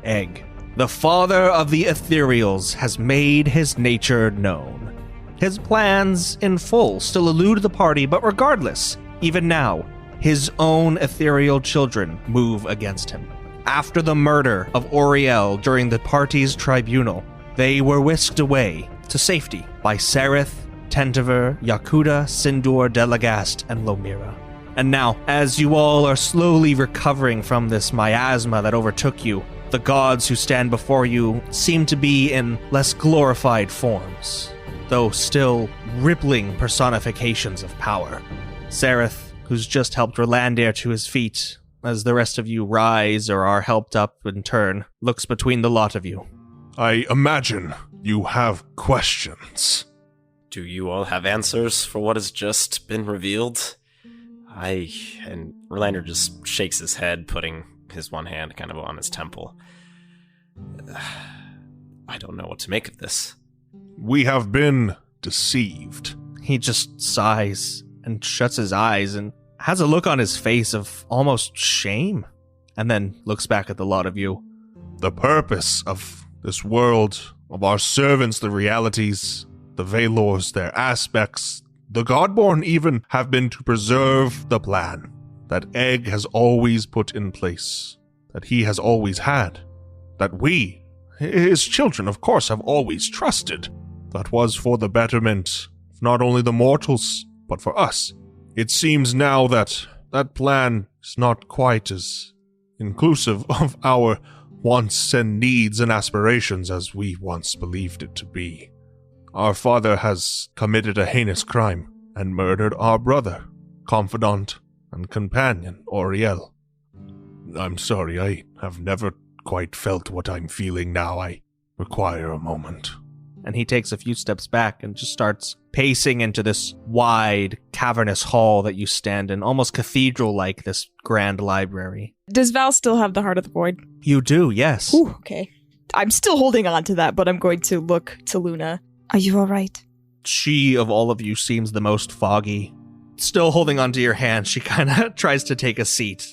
Egg, the father of the Aetherials, has made his nature known. His plans, in full, still elude the party, but regardless, even now, his own ethereal children move against him. After the murder of Auriel during the party's tribunal, they were whisked away to safety by Sereth, Tentiver, Yakuda, Sindur, Delagast, and Lomira. And now, as you all are slowly recovering from this miasma that overtook you, the gods who stand before you seem to be in less glorified forms, though still rippling personifications of power. Sereth, who's just helped Rolandir to his feet, as the rest of you rise or are helped up in turn, looks between the lot of you. I imagine you have questions. Do you all have answers for what has just been revealed? And Rolandir just shakes his head, putting his one hand kind of on his temple. I don't know what to make of this. We have been deceived. He just sighs and shuts his eyes and has a look on his face of almost shame, and then looks back at the lot of you. The purpose of this world, of our servants, the realities, the Valors, their aspects, the Godborn even, have been to preserve the plan that Egg has always put in place, that he has always had, that we, his children, of course, have always trusted, that was for the betterment of not only the mortals, but for us. It seems now that that plan is not quite as inclusive of our wants and needs and aspirations as we once believed it to be. Our father has committed a heinous crime and murdered our brother, confidant, and companion, Auriel. I'm sorry, I have never quite felt what I'm feeling now. I require a moment. And he takes a few steps back and just starts pacing into this wide, cavernous hall that you stand in, almost cathedral-like, this grand library. Does Val still have the Heart of the Void? You do, yes. Ooh, okay. I'm still holding on to that, but I'm going to look to Luna. Are you all right? She, of all of you, seems the most foggy. Still holding onto your hand, she kind of tries to take a seat,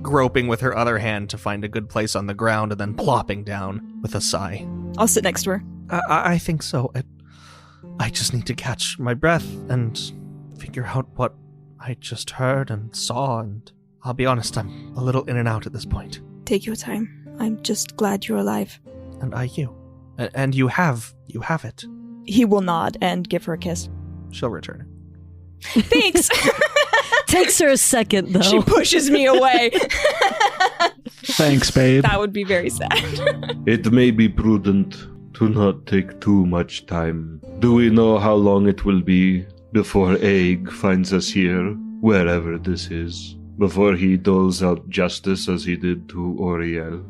groping with her other hand to find a good place on the ground and then plopping down with a sigh. I'll sit next to her. I think so. I just need to catch my breath and figure out what I just heard and saw, and I'll be honest, I'm a little in and out at this point. Take your time. I'm just glad you're alive. And you. And you have it. He will nod and give her a kiss. She'll return it. Thanks! Takes her a second, though. She pushes me away. Thanks, babe. That would be very sad. It may be prudent to not take too much time. Do we know how long it will be before Aeg finds us here, wherever this is, before he doles out justice as he did to Auriel?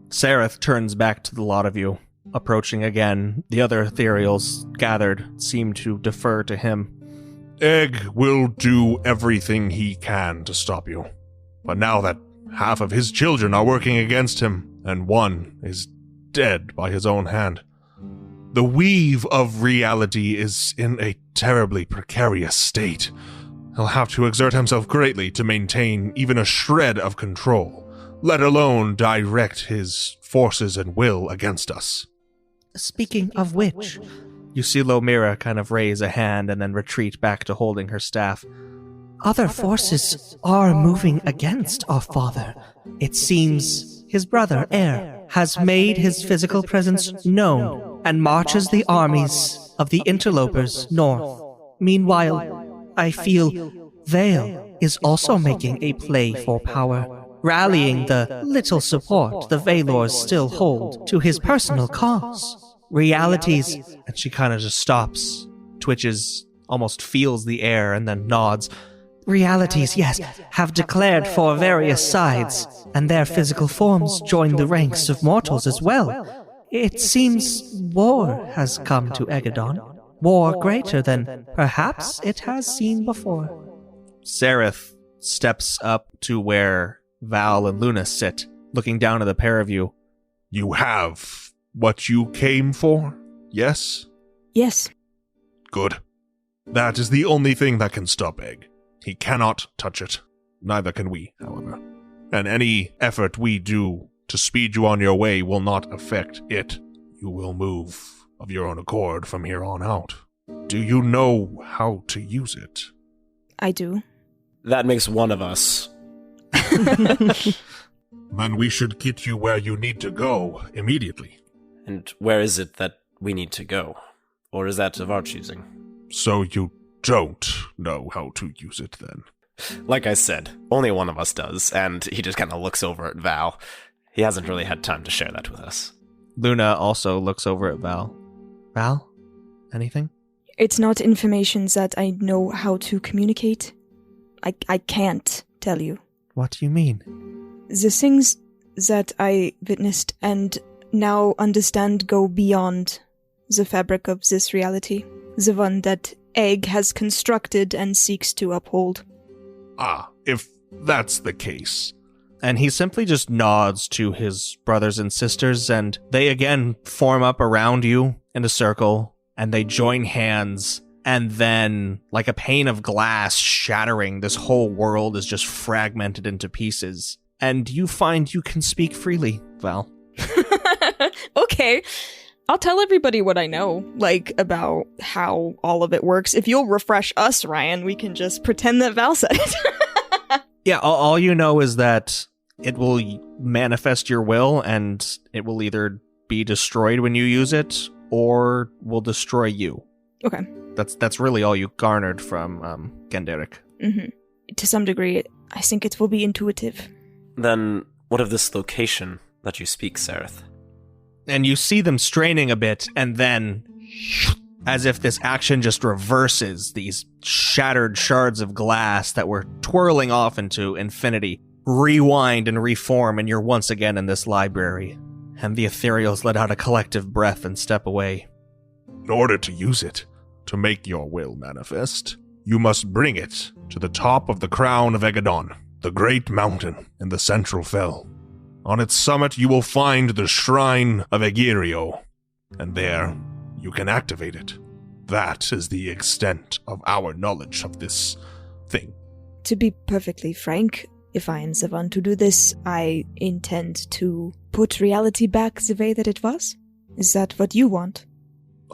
Sereth turns back to the lot of you, approaching again. The other Aetherials gathered seem to defer to him. Egg will do everything he can to stop you. But now that half of his children are working against him, and one is dead by his own hand, the weave of reality is in a terribly precarious state. He'll have to exert himself greatly to maintain even a shred of control, let alone direct his forces and will against us. Speaking of which, you see Lomira kind of raise a hand and then retreat back to holding her staff. Other forces are moving against our father. It seems his brother, Aer, has made his physical presence known and marches the armies of the interlopers north. Meanwhile, I feel Vale is also making a play for power, rallying the little support the Valors still hold to his personal cause. Realities, and she kind of just stops, twitches, almost feels the air, and then nods. Realities, yes, have declared for various sides, and their physical forms join the ranks of mortals as well. It seems war has come to Aegedon, war greater than perhaps it has seen before. Sereth steps up to where Val and Luna sit, looking down at the pair of you. You have what you came for, yes? Yes. Good. That is the only thing that can stop Egg. He cannot touch it. Neither can we, however. And any effort we do to speed you on your way will not affect it. You will move of your own accord from here on out. Do you know how to use it? I do. That makes one of us. Then we should get you where you need to go immediately. And where is it that we need to go? Or is that of our choosing? So you don't know how to use it then? Like I said, only one of us does, and he just kind of looks over at Val. He hasn't really had time to share that with us. Luna also looks over at Val. Val? Anything? It's not information that I know how to communicate. I can't tell you. What do you mean? The things that I witnessed and now understand go beyond the fabric of this reality. The one that Egg has constructed and seeks to uphold. Ah, if that's the case. And he simply just nods to his brothers and sisters, and they again form up around you in a circle, and they join hands, and then, like a pane of glass shattering, this whole world is just fragmented into pieces. And you find you can speak freely, Val. Okay. I'll tell everybody what I know, like, about how all of it works. If you'll refresh us, Ryan, we can just pretend that Val said it. Yeah, all you know is that it will manifest your will, and it will either be destroyed when you use it, or will destroy you. Okay. That's really all you garnered from Genderic. Mm-hmm. To some degree, I think it will be intuitive. Then, what of this location that you speak, Sareth? And you see them straining a bit, and then, as if this action just reverses, these shattered shards of glass that were twirling off into infinity rewind and reform, and you're once again in this library. And the Aetherials let out a collective breath and step away. In order to use it, to make your will manifest, you must bring it to the top of the crown of Aegedon, the great mountain in the central fell. On its summit you will find the shrine of Aetherial, and there you can activate it. That is the extent of our knowledge of this thing. To be perfectly frank, if I am the one to do this, I intend to put reality back the way that it was. Is that what you want?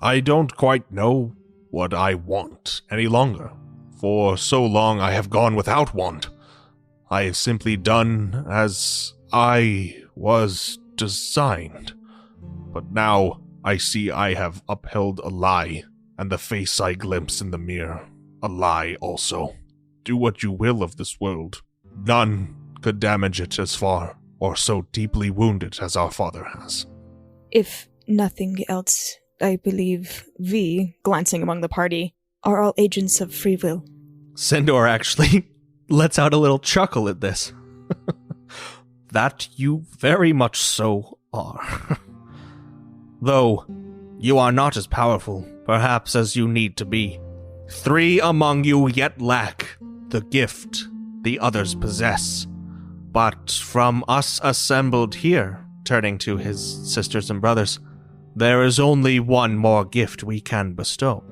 I don't quite know what I want any longer. For so long I have gone without want. I have simply done as I was designed. But now I see I have upheld a lie, and the face I glimpse in the mirror, a lie also. Do what you will of this world. None could damage it as far or so deeply wound it as our father has. If nothing else, I believe we, Glancing among the party. are all agents of free will. Sindor actually lets out a little chuckle at this. That you very much so are. Though, you are not as powerful, perhaps, as you need to be. 3 among you yet lack the gift the others possess. But from us assembled here, turning to his sisters and brothers, there is only one more gift we can bestow.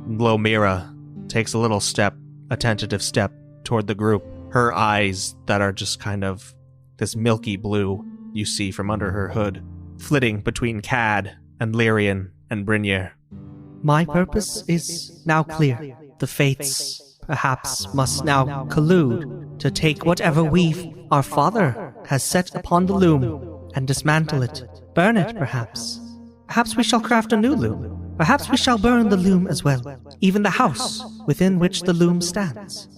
Lomira takes a little step, a tentative step, toward the group. Her eyes that are just kind of this milky blue you see from under her hood, flitting between Cad and Lyrian and Brynir. My purpose is now clear. The fates, perhaps, must now collude to take whatever our father, has set upon the loom and dismantle it. Burn it, perhaps. Perhaps we shall craft a new loom. Perhaps we shall burn the loom as well, even the house within which the loom stands.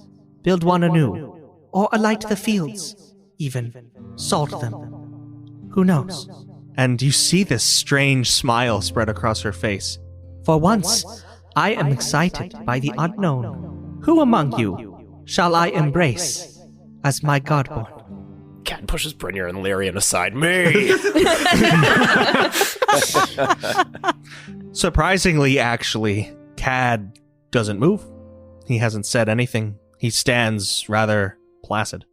Build one anew, or alight the fields, even salt them. Who knows? And you see this strange smile spread across her face. For once, I am excited by the unknown. Who among you shall I embrace as my godborn? Cat pushes Brynir and Lyrian aside. Me! Surprisingly, actually, Cad doesn't move. He hasn't said anything. He stands rather placid.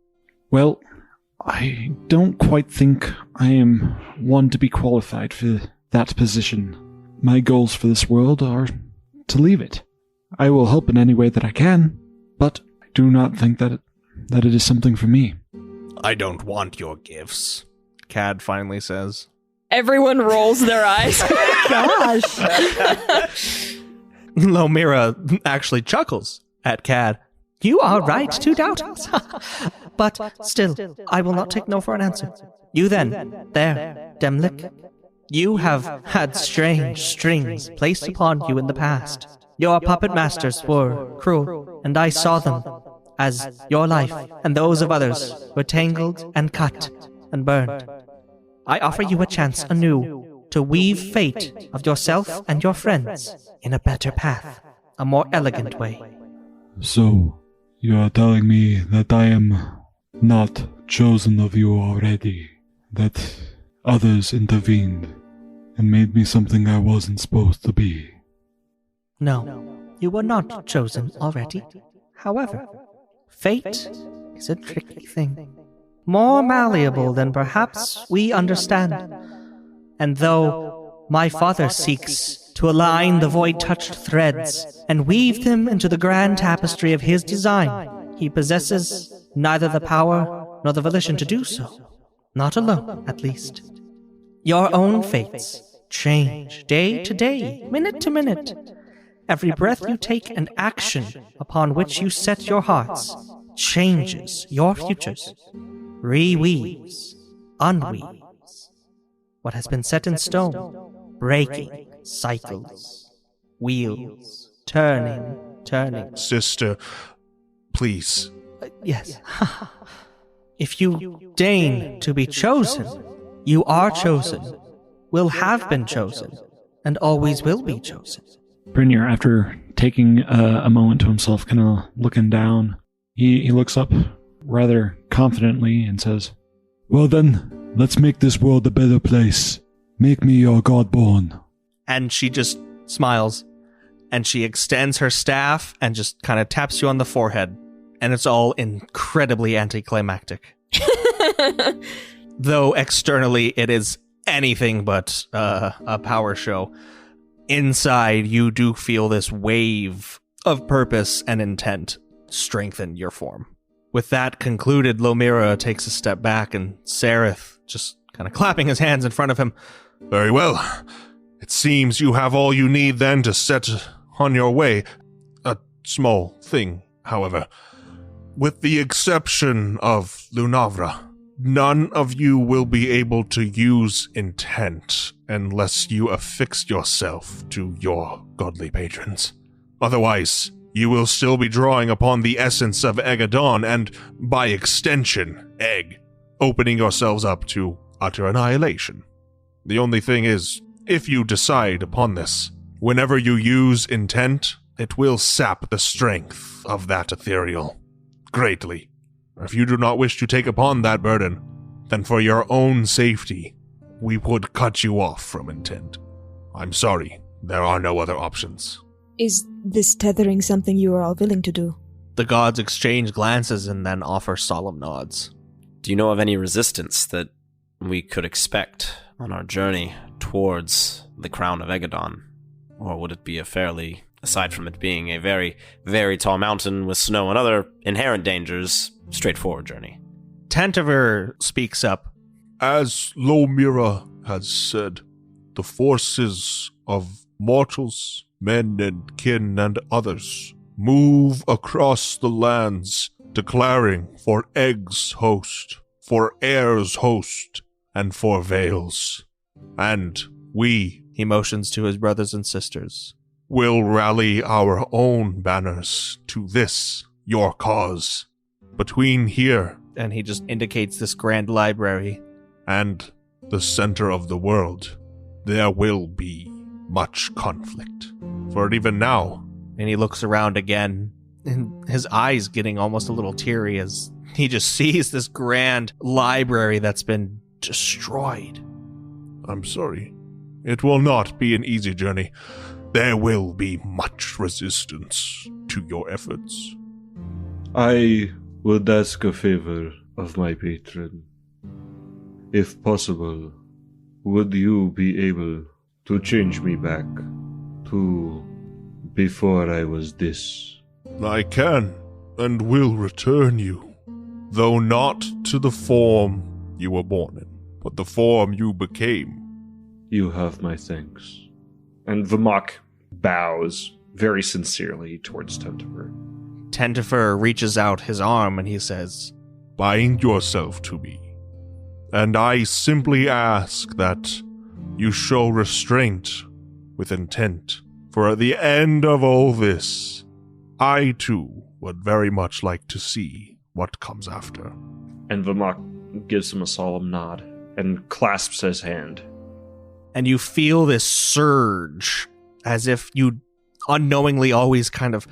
Well, I don't quite think I am one to be qualified for that position. My goals for this world are to leave it. I will help in any way that I can, but I do not think that it is something for me. I don't want your gifts, Cad finally says. Everyone rolls their eyes. Gosh. Lomira actually chuckles at Cad. You are right to doubt us. But still, I will not take no for an answer. You then, there, Demlik. You have had strange strings placed upon you in the past. Your puppet masters were cruel, and I saw them as your life and those of others were tangled and cut and burned. I offer you a chance anew to weave fate of yourself and your friends in a better path, a more elegant way. So, you are telling me that I am not chosen of you already, that others intervened and made me something I wasn't supposed to be. No, you were not chosen already. However, fate is a tricky thing, more malleable than perhaps we understand. And though my father seeks to align the void-touched threads and weave them into the grand tapestry of his design, he possesses neither the power nor the volition to do so. Not alone, at least. Your own fates change day to day, minute to minute. Every breath you take and action upon which you set your hearts changes your futures, reweaves, unweaves. What has been set in stone, breaking cycles, wheels, turning. Sister, please. Yes. If you deign to be chosen, you are chosen, will have been chosen, and always will be chosen. Brynjar, after taking a moment to himself, kind of looking down, he looks up rather confidently and says, "Well then, let's make this world a better place. Make me your godborn." And she just smiles, and she extends her staff and just kind of taps you on the forehead, and it's all incredibly anticlimactic. Though externally it is anything but a power show. Inside, you do feel this wave of purpose and intent strengthen your form. With that concluded, Lomira takes a step back, and Sereth just kind of clapping his hands in front of him. Very well. It seems you have all you need then to set on your way. A small thing, however. With the exception of Lunavra, none of you will be able to use intent unless you affix yourself to your godly patrons. Otherwise, you will still be drawing upon the essence of Aegedon and, by extension, Egg, opening yourselves up to utter annihilation. The only thing is, if you decide upon this, whenever you use intent, it will sap the strength of that Aetherial greatly. If you do not wish to take upon that burden, then for your own safety, we would cut you off from intent. I'm sorry, there are no other options. Is this tethering something you are all willing to do? The gods exchange glances and then offer solemn nods. Do you know of any resistance that we could expect on our journey towards the crown of Aegedon? Or would it be a fairly, aside from it being a very, very tall mountain with snow and other inherent dangers, straightforward journey? Tantivir speaks up. As Lomira has said, the forces of mortals, men and kin and others, move across the lands, declaring for Egg's host, for Air's host, and for Vale's. And we, He motions to his brothers and sisters, will rally our own banners to this, your cause. Between here and he just indicates this grand library, and the center of the world, there will be much conflict. For even now, and he looks around again, and his eyes getting almost a little teary as he just sees this grand library that's been destroyed. I'm sorry. It will not be an easy journey. There will be much resistance to your efforts. I would ask a favor of my patron. If possible, would you be able to change me back to before I was this? I can, and will return you, though not to the form you were born in. but the form you became. You have my thanks. And Vamok bows very sincerely towards Tentifer. Tentifer reaches out his arm and he says, Bind yourself to me, and I simply ask that you show restraint with intent, for at the end of all this, I too would very much like to see what comes after. And Vamok gives him a solemn nod and clasps his hand. and you feel this surge as if you unknowingly always kind of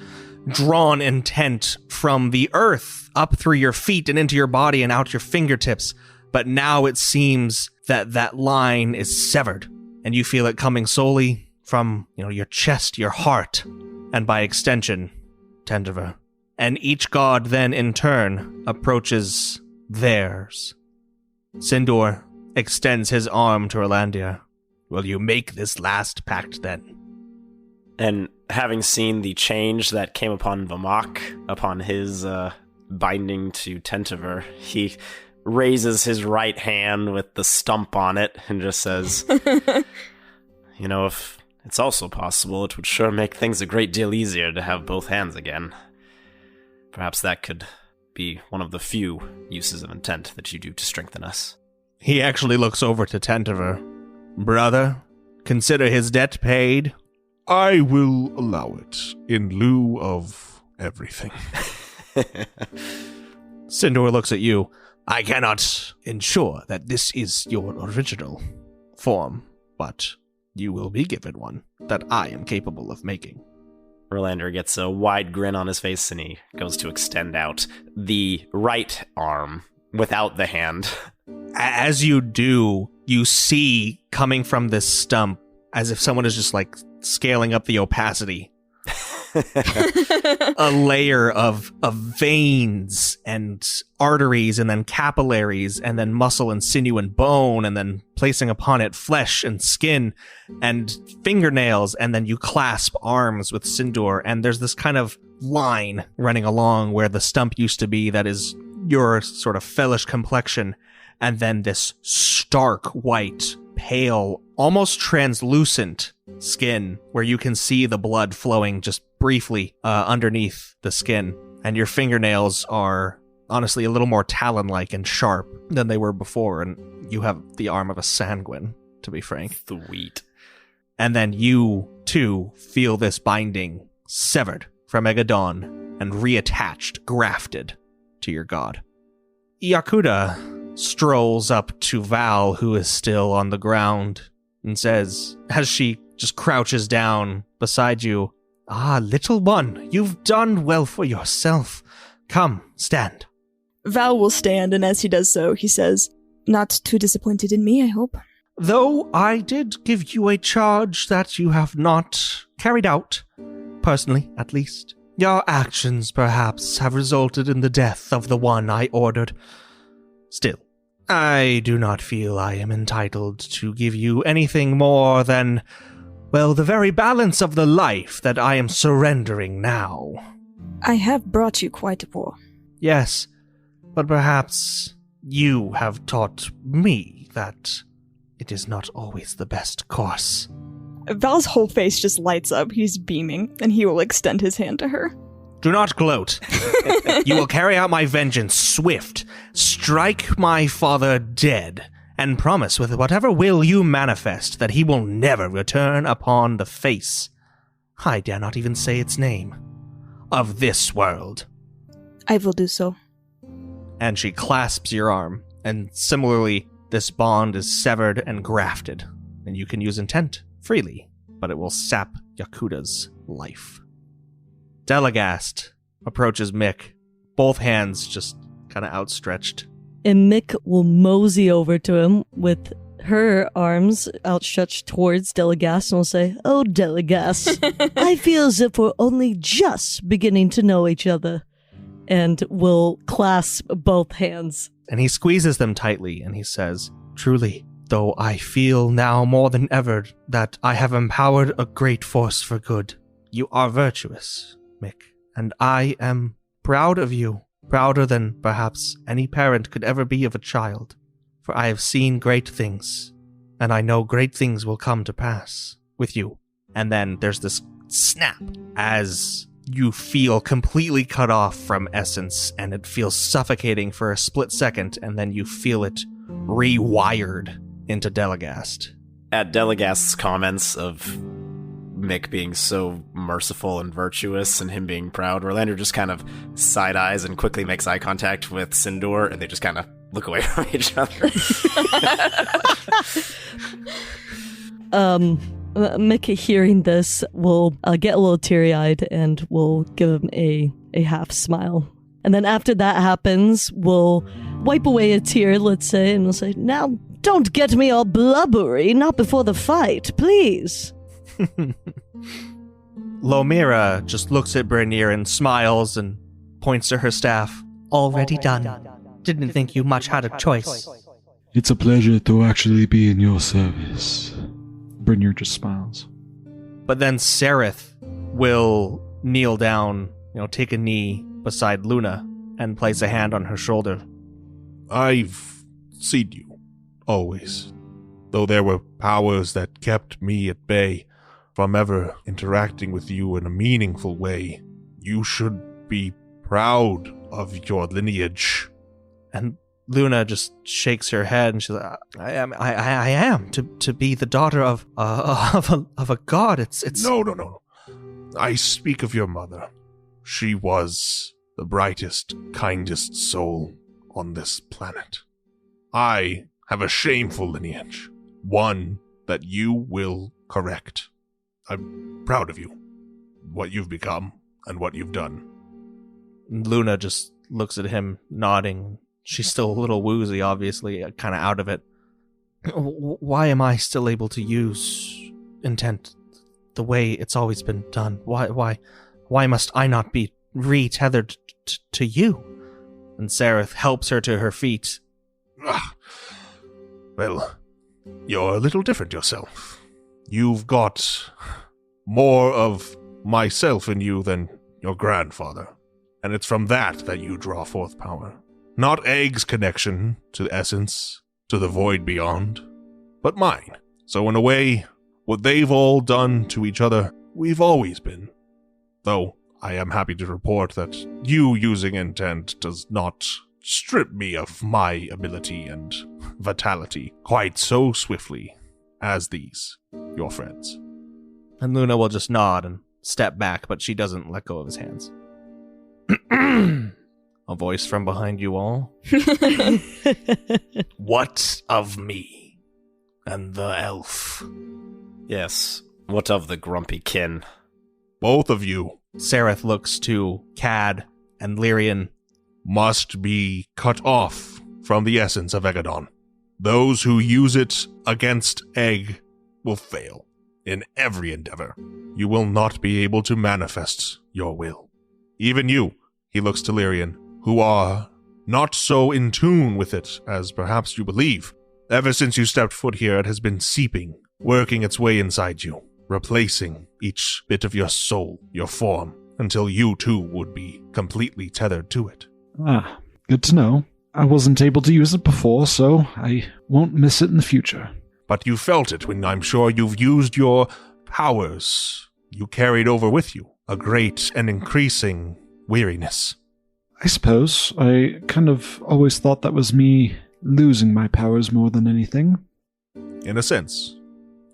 drawn intent from the earth up through your feet and into your body and out your fingertips. But now it seems that that line is severed, and you feel it coming solely from, your chest, your heart, and by extension, Tendiver. And each god then, in turn, approaches theirs. Sindor extends his arm to Orlandia. Will you make this last pact, then? And having seen the change that came upon Vamok, upon his binding to Tentiver, he raises his right hand with the stump on it and just says, if it's also possible, it would sure make things a great deal easier to have both hands again. Perhaps that could be one of the few uses of intent that you do to strengthen us. He actually looks over to Tentiver. Brother, consider his debt paid. I will allow it in lieu of everything. Sindor looks at you. I cannot ensure that this is your original form, but you will be given one that I am capable of making. Orlander gets a wide grin on his face and he goes to extend out the right arm without the hand. As you do, you see coming from this stump, as if someone is just scaling up the opacity, a layer of veins and arteries and then capillaries and then muscle and sinew and bone and then placing upon it flesh and skin and fingernails, and then you clasp arms with Sindor, and there's this kind of line running along where the stump used to be that is your sort of fellish complexion, and then this stark white, pale, almost translucent skin where you can see the blood flowing just briefly underneath the skin. And your fingernails are honestly a little more talon-like and sharp than they were before, and you have the arm of a sanguine, to be frank. Sweet. And then you, too, feel this binding severed from Aegedon and reattached, grafted to your god. Yakuda strolls up to Val, who is still on the ground, and says, as she just crouches down beside you, "Ah, little one, you've done well for yourself. Come, stand." Val will stand, and as he does so, he says, "Not too disappointed in me, I hope." Though I did give you a charge that you have not carried out, personally at least. Your actions, perhaps, have resulted in the death of the one I ordered. Still, I do not feel I am entitled to give you anything more than, well, the very balance of the life that I am surrendering now. I have brought you quite a war. Yes, but perhaps you have taught me that it is not always the best course. Val's whole face just lights up. He's beaming, and he will extend his hand to her. Do not gloat. You will carry out my vengeance swift, strike my father dead, and promise with whatever will you manifest that he will never return upon the face, I dare not even say its name, of this world. I will do so. And she clasps your arm, and similarly, this bond is severed and grafted, and you can use intent freely, but it will sap Yakuda's life. Delagast approaches Mick, both hands just kind of outstretched. And Mick will mosey over to him with her arms outstretched towards Delagast and will say, "Oh, Delagast, I feel as if we're only just beginning to know each other." And will clasp both hands. And he squeezes them tightly and he says, "Truly, though I feel now more than ever that I have empowered a great force for good, you are virtuous, Mick, and I am proud of you, prouder than perhaps any parent could ever be of a child. For I have seen great things, and I know great things will come to pass with you. And then there's this snap as you feel completely cut off from essence, and it feels suffocating for a split second, and then you feel it rewired into Delegast. At Delegast's comments of Mick being so merciful and virtuous and him being proud, Orlando just kind of side-eyes and quickly makes eye contact with Sindor, and they just kind of look away from each other. Mickey, hearing this, will get a little teary-eyed and will give him a half smile. And then after that happens, we'll wipe away a tear, let's say, and we'll say, "Now, don't get me all blubbery, not before the fight, please." Lomira just looks at Brenir and smiles and points to her staff. Already done. Didn't think you much had a choice. It's a pleasure to actually be in your service. Brynjar just smiles. But then Sereth will kneel down, take a knee beside Luna and place a hand on her shoulder. I've seen you, always. Though there were powers that kept me at bay from ever interacting with you in a meaningful way, you should be proud of your lineage. And Luna just shakes her head and she's like, I am to be the daughter of a god. It's No. I speak of your mother. She was the brightest, kindest soul on this planet. I have a shameful lineage, one that you will correct. I'm proud of you, what you've become and what you've done. Luna just looks at him, nodding. She's still a little woozy, obviously, kind of out of it. Why am I still able to use intent the way it's always been done? Why must I not be re-tethered to you? And Sereth helps her to her feet. Well, you're a little different yourself. You've got more of myself in you than your grandfather, and it's from that you draw forth power. Not Aeg's connection to the essence, to the void beyond, but mine. So in a way, what they've all done to each other, we've always been. Though I am happy to report that you using intent does not strip me of my ability and vitality quite so swiftly as these, your friends. And Luna will just nod and step back, but she doesn't let go of his hands. A voice from behind you all. What of me and the elf? Yes, what of the grumpy kin? Both of you, Sereth looks to Cad and Lyrian. Must be cut off from the essence of Aegedon. Those who use it against Aeg will fail in every endeavor. You will not be able to manifest your will. Even you, he looks to Lyrian, who are not so in tune with it as perhaps you believe. Ever since you stepped foot here, it has been seeping, working its way inside you, replacing each bit of your soul, your form, until you too would be completely tethered to it. Good to know. I wasn't able to use it before, so I won't miss it in the future. But you felt it when I'm sure you've used your powers you carried over with you, a great and increasing weariness. I suppose. I kind of always thought that was me losing my powers more than anything. In a sense,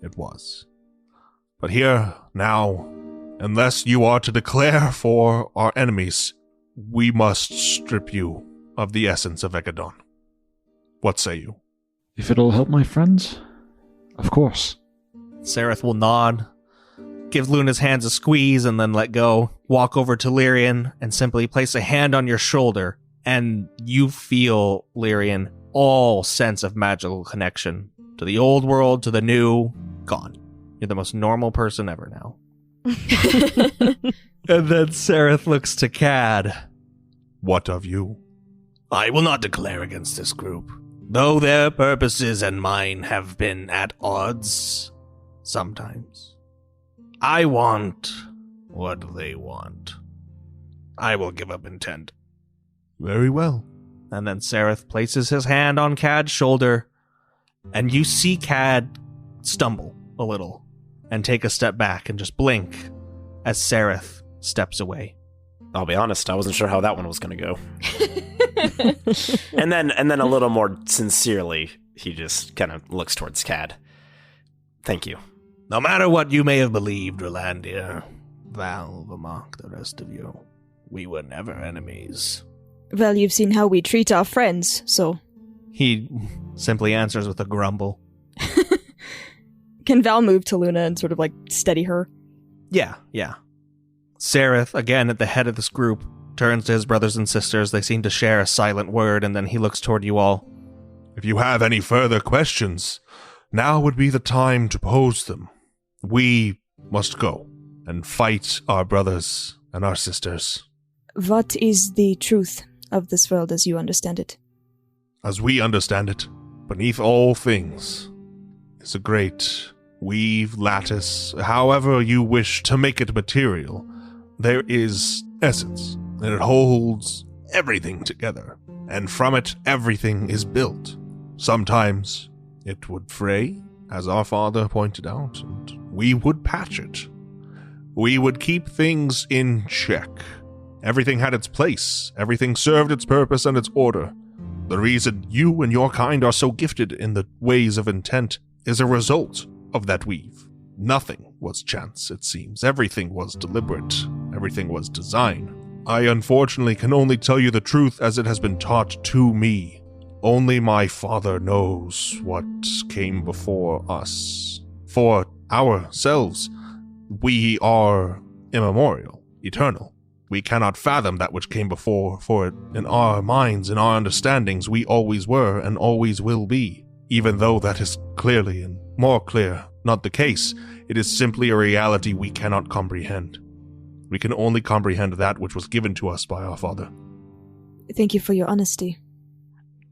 it was. But here, now, unless you are to declare for our enemies, we must strip you of the essence of Aegedon. What say you? If it'll help my friends, of course. Sereth will nod, give Luna's hands a squeeze, and then let go. Walk over to Lyrian and simply place a hand on your shoulder, and you feel, Lyrian, all sense of magical connection to the old world, to the new, gone. You're the most normal person ever now. And then Sereth looks to Cad. What of you? I will not declare against this group, though their purposes and mine have been at odds sometimes. I want what they want. I will give up intent. Very well. And then Sereth places his hand on Cad's shoulder, and you see Cad stumble a little and take a step back and just blink as Sereth steps away. I'll be honest, I wasn't sure how that one was going to go. and then a little more sincerely, he just kind of looks towards Cad. Thank you. No matter what you may have believed, Rolandia, Val, Vermark, the rest of you, we were never enemies. Well, you've seen how we treat our friends, so... He simply answers with a grumble. Can Val move to Luna and sort of like steady her? Yeah. Sereth, again at the head of this group, turns to his brothers and sisters. They seem to share a silent word, and then he looks toward you all. If you have any further questions, now would be the time to pose them. We must go and fight our brothers and our sisters. What is the truth of this world as you understand it? As we understand it, beneath all things is a great weave, lattice, however you wish to make it material. There is essence, and it holds everything together, and from it everything is built. Sometimes it would fray, as our father pointed out, and we would patch it. We would keep things in check. Everything had its place, everything served its purpose and its order. The reason you and your kind are so gifted in the ways of intent is a result of that weave. Nothing was chance, it seems. Everything was deliberate. Everything was design. I unfortunately can only tell you the truth as it has been taught to me. Only my father knows what came before us. For ourselves, we are immemorial, eternal. We cannot fathom that which came before, for in our minds, in our understandings, we always were and always will be. Even though that is clearly and more clear not the case, it is simply a reality we cannot comprehend. We can only comprehend that which was given to us by our Father. Thank you for your honesty.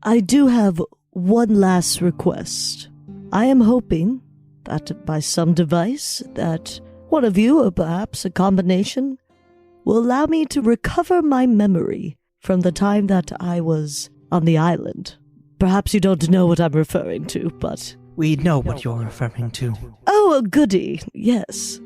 I do have one last request. I am hoping that by some device that one of you, or perhaps a combination, will allow me to recover my memory from the time that I was on the island. Perhaps you don't know what I'm referring to, but... We know what you're referring to. Oh, a goody, yes.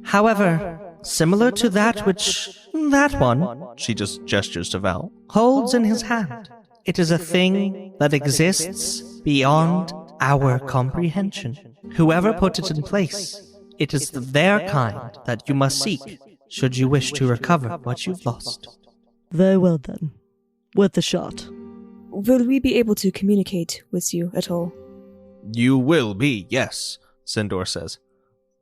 However, similar to that which that one, she just gestures to Val, holds in his hand. It is a thing that exists beyond our comprehension. Whoever put it in place, it is their kind that you must seek, should you wish to recover what you've lost. Very well then. Worth a shot. Will we be able to communicate with you at all? You will be, yes, Sindor says.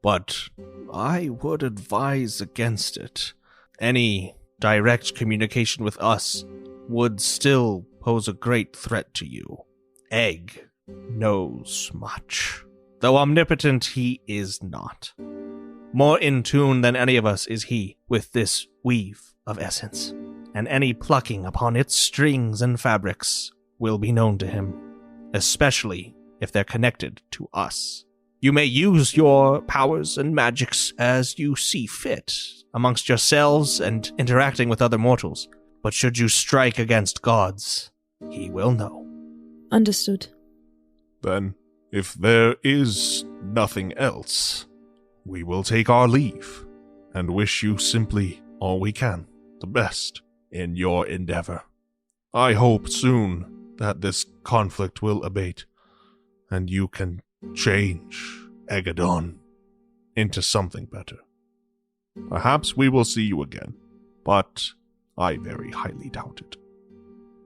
But I would advise against it. Any direct communication with us would still pose a great threat to you. Egg knows much. Though omnipotent, he is not. More in tune than any of us is he with this weave of essence, and any plucking upon its strings and fabrics will be known to him, especially if they're connected to us. You may use your powers and magics as you see fit, amongst yourselves and interacting with other mortals, but should you strike against gods, he will know. Understood. Then, if there is nothing else, we will take our leave, and wish you simply all we can, the best, in your endeavor. I hope soon that this conflict will abate, and you can change Aegedon into something better. Perhaps we will see you again, but I very highly doubt it.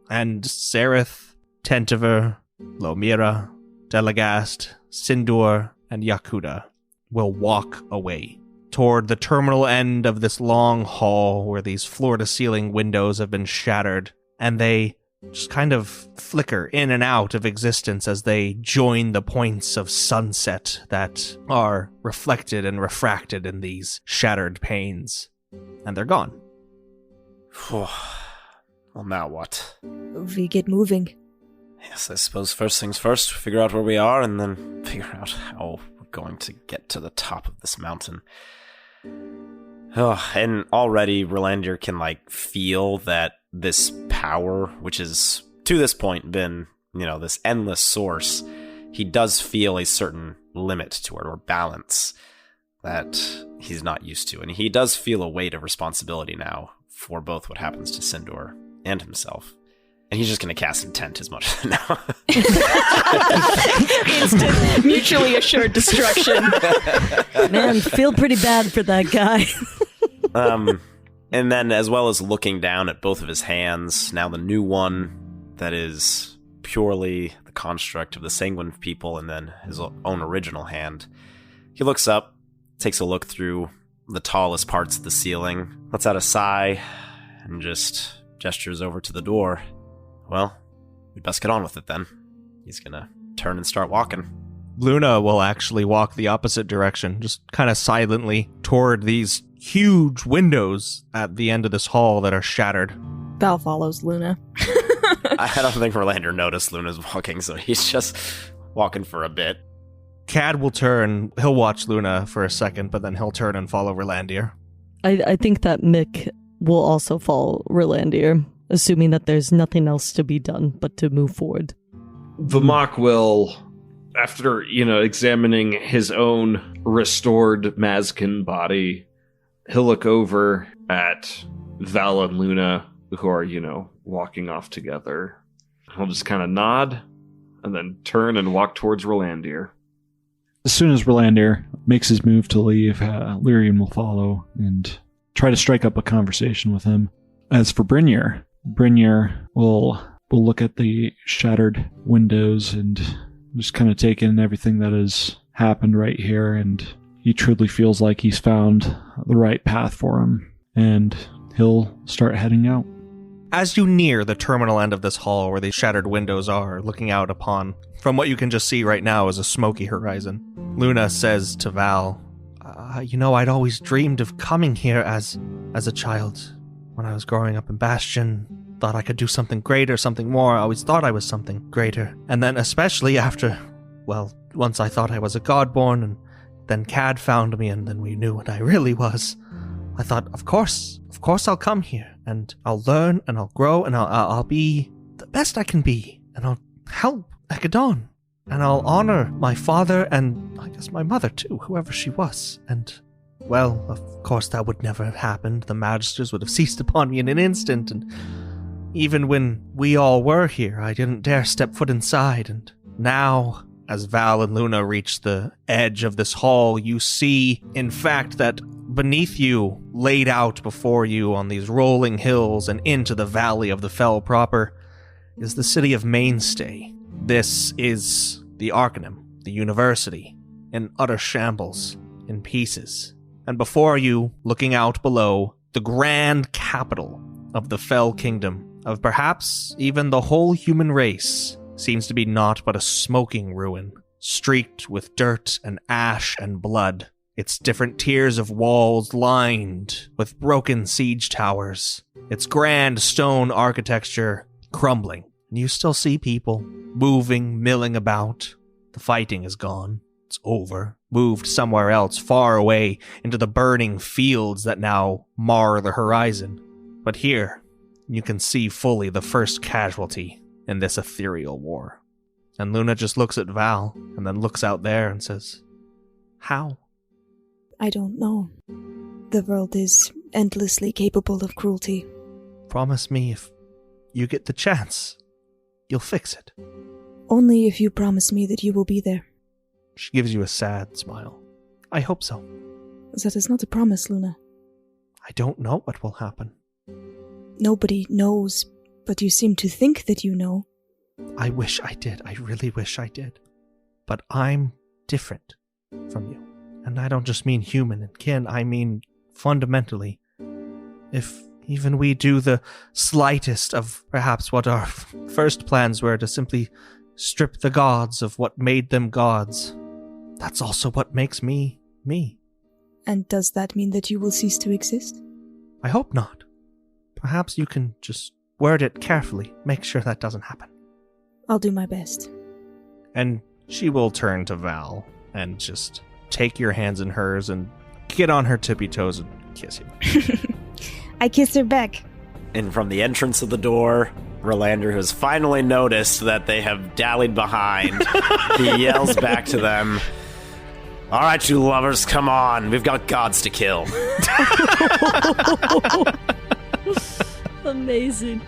And Sereth, Tentiver, Lomira, Delagast, Sindur, and Yakuda will walk away toward the terminal end of this long hall where these floor-to-ceiling windows have been shattered, and they just kind of flicker in and out of existence as they join the points of sunset that are reflected and refracted in these shattered panes. And they're gone. Well, now what? We get moving. Yes, I suppose first things first, figure out where we are, and then figure out how we're going to get to the top of this mountain. Oh, and already Rolandir can, feel that this power, which is to this point been, this endless source, he does feel a certain limit to it, or balance, that he's not used to. And he does feel a weight of responsibility now for both what happens to Sindor and himself. And he's just going to cast Intent as much now. Instant, mutually assured destruction. Man, feel pretty bad for that guy. And then, as well as looking down at both of his hands, now the new one that is purely the construct of the Sanguine people, and then his own original hand, he looks up, takes a look through the tallest parts of the ceiling, lets out a sigh, and just gestures over to the door. Well, we'd best get on with it then. He's gonna turn and start walking. Luna will actually walk the opposite direction, just kind of silently toward these huge windows at the end of this hall that are shattered. Val follows Luna. I don't think Verlander noticed Luna's walking, so he's just walking for a bit. Cad will turn. He'll watch Luna for a second, but then he'll turn and follow Verlandir. I think that Mick will also follow Verlandir, assuming that there's nothing else to be done but to move forward. Vamok will, after, examining his own restored Mazkin body, he'll look over at Val and Luna, who are, walking off together. He'll just kind of nod, and then turn and walk towards Rolandir. As soon as Rolandir makes his move to leave, Lyrian will follow and try to strike up a conversation with him. As for Brynjar will look at the shattered windows and just kind of take in everything that has happened right here, and he truly feels like he's found the right path for him, and he'll start heading out. As you near the terminal end of this hall where the shattered windows are, looking out upon, from what you can just see right now, is a smoky horizon, Luna says to Val, I'd always dreamed of coming here as a child. When I was growing up in Bastion, thought I could do something greater, something more. I always thought I was something greater. And then especially after, once I thought I was a godborn, and then Cad found me, and then we knew what I really was. I thought, of course I'll come here, and I'll learn, and I'll grow, and I'll be the best I can be, and I'll help Aegedon, and I'll honor my father, and I guess my mother too, whoever she was. And, of course that would never have happened. The Magisters would have seized upon me in an instant, and even when we all were here, I didn't dare step foot inside. And now, as Val and Luna reach the edge of this hall, you see, in fact, that beneath you, laid out before you on these rolling hills and into the valley of the Fell proper, is the city of Mainstay. This is the Arcanum, the university, in utter shambles, in pieces. And before you, looking out below, the grand capital of the Fell Kingdom, of perhaps even the whole human race, seems to be naught but a smoking ruin, streaked with dirt and ash and blood, its different tiers of walls lined with broken siege towers, its grand stone architecture crumbling. And you still see people moving, milling about. The fighting is gone. It's over. Moved somewhere else, far away, into the burning fields that now mar the horizon. But here, you can see fully the first casualty in this ethereal war. And Luna just looks at Val, and then looks out there and says, "How?" I don't know. The world is endlessly capable of cruelty. Promise me if you get the chance, you'll fix it. Only if you promise me that you will be there. She gives you a sad smile. I hope so. That is not a promise, Luna. I don't know what will happen. Nobody knows, but you seem to think that you know. I wish I did. I really wish I did. But I'm different from you. And I don't just mean human and kin, I mean fundamentally. If even we do the slightest of perhaps what our first plans were, to simply strip the gods of what made them gods, that's also what makes me, me. And does that mean that you will cease to exist? I hope not. Perhaps you can just word it carefully, make sure that doesn't happen. I'll do my best. And she will turn to Val and just take your hands in hers and get on her tippy toes and kiss you. I kiss her back. And from the entrance of the door, Relander, who has finally noticed that they have dallied behind, he yells back to them, "All right, you lovers, come on. We've got gods to kill." Amazing.